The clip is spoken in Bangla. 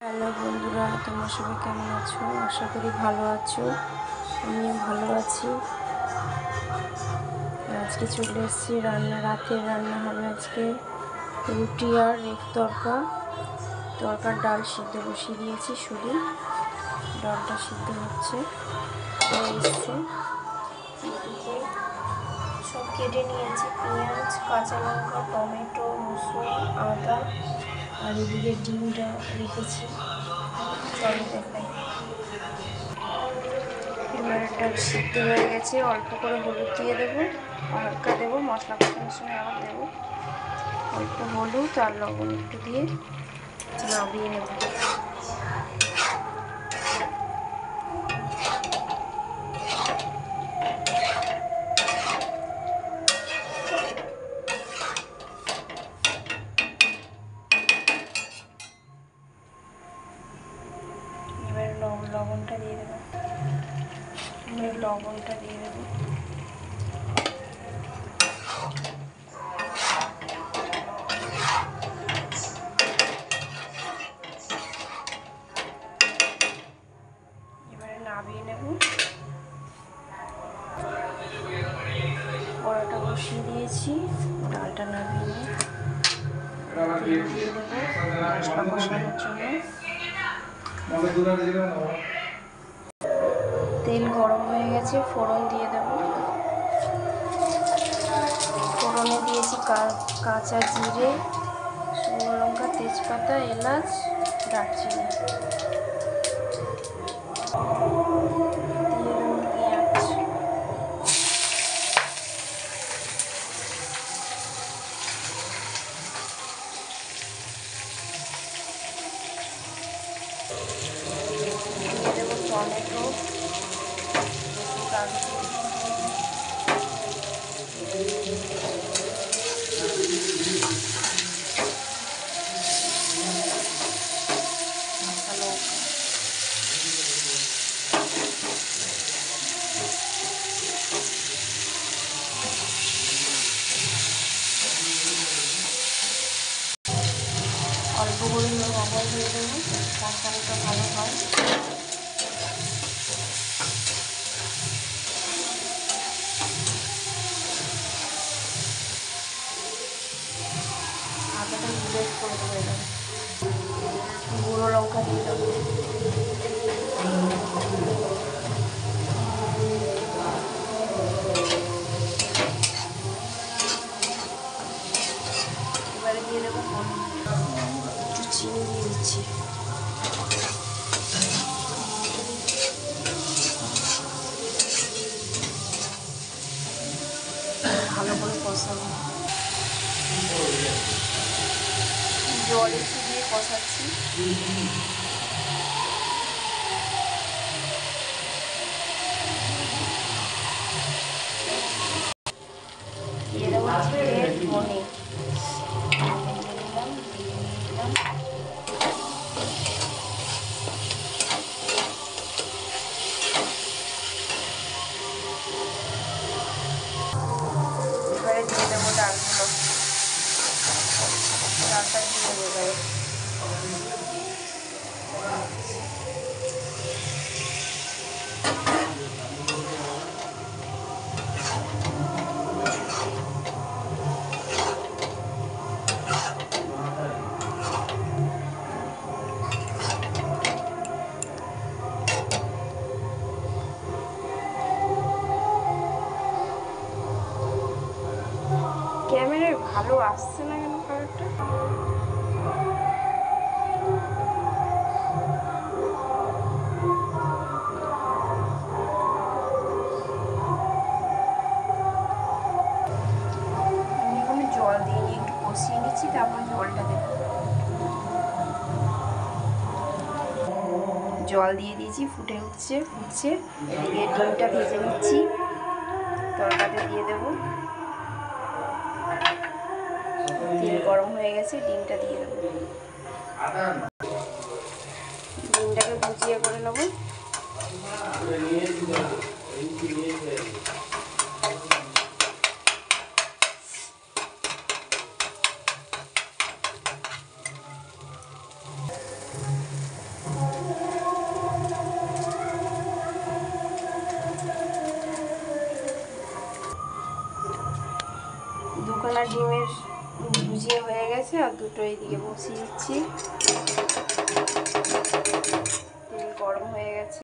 হ্যালো বন্ধুরা, তোমরা সবাই কেমন আছো? আশা করি ভালো আছো। আমিও ভালো আছি। আজকে চলে এসেছি রাতের রান্না হবে আজকে রুটি আর এক তরকার ডাল সিদ্ধ বসিয়ে দিয়েছি। শুধু ডালটা সিদ্ধ হচ্ছে, এসছে। সব কেটে নিয়েছি, পেঁয়াজ, কাঁচা লঙ্কা, টমেটো, রসুন, আদা, আর এদিকে ডিমটা রেখেছি। চলো দেখাই। এবার এটা সিদ্ধ হয়ে গেছে, অল্প করে হলুদ দিয়ে দেবো, হালকা দেবো, মশলা কষানোর সময় আবার দেবো অল্প হলুদ আর লবণ একটু দিয়ে নামিয়ে নেব। এবার লবণটা দিয়ে দেবো। এবারে নামিয়ে নেব। কড়াটা বসিয়ে দিয়েছি, ডালটা নামিয়ে নিয়ে দিয়ে দেবো মশলা কষানোর জন্য। তেল গরম হয়ে গেছে, ফোড়ন দিয়ে দেব। ফোড়নে দিয়েছি কাঁচা জিরে, শুকনো লঙ্কা, তেজপাতা, এলাচ, দারচিনি। দিয়ে দেবো পেঁয়াজ। দিয়ে দেবো টমেটো, অল্প করে লবণ দিয়ে দেবো, মশলাটা ভালো হয়। আদাটা গ্রেট করে দেবো, এবার গুঁড়ো লঙ্কা দিয়ে দেবো। এবারে দিয়ে দেবো একটু চিনি দিয়ে দিচ্ছি। ভালো করে কষাবো, জল একটু দিয়ে কষাচ্ছি। দিয়ে দেবো চিকেন পনির। এবারে দিয়ে দেবো ডালটা দিয়ে দেবো এবারে। ক্যামেরায় ভালো আসছে না কেন কালারটা? আমি এখানে জল দিয়ে নিয়ে একটু কষিয়ে নিচ্ছি, তারপর জলটা দেবো। জল দিয়ে দিয়েছি, ফুটছে। এদিকে ডিমটা ভেজে নিচ্ছি, তরকারিতে দিয়ে দেবো। তেল গরম হয়ে গেছে, ডিমটা দিয়ে দেবো। ডিমটাকে ভুজিয়ে করে নেবো। দুখানা ডিমের ভুজিয়া হয়ে গেছে, আর দুটো এইদিকে বসিয়ে দিচ্ছি। তেল গরম হয়ে গেছে।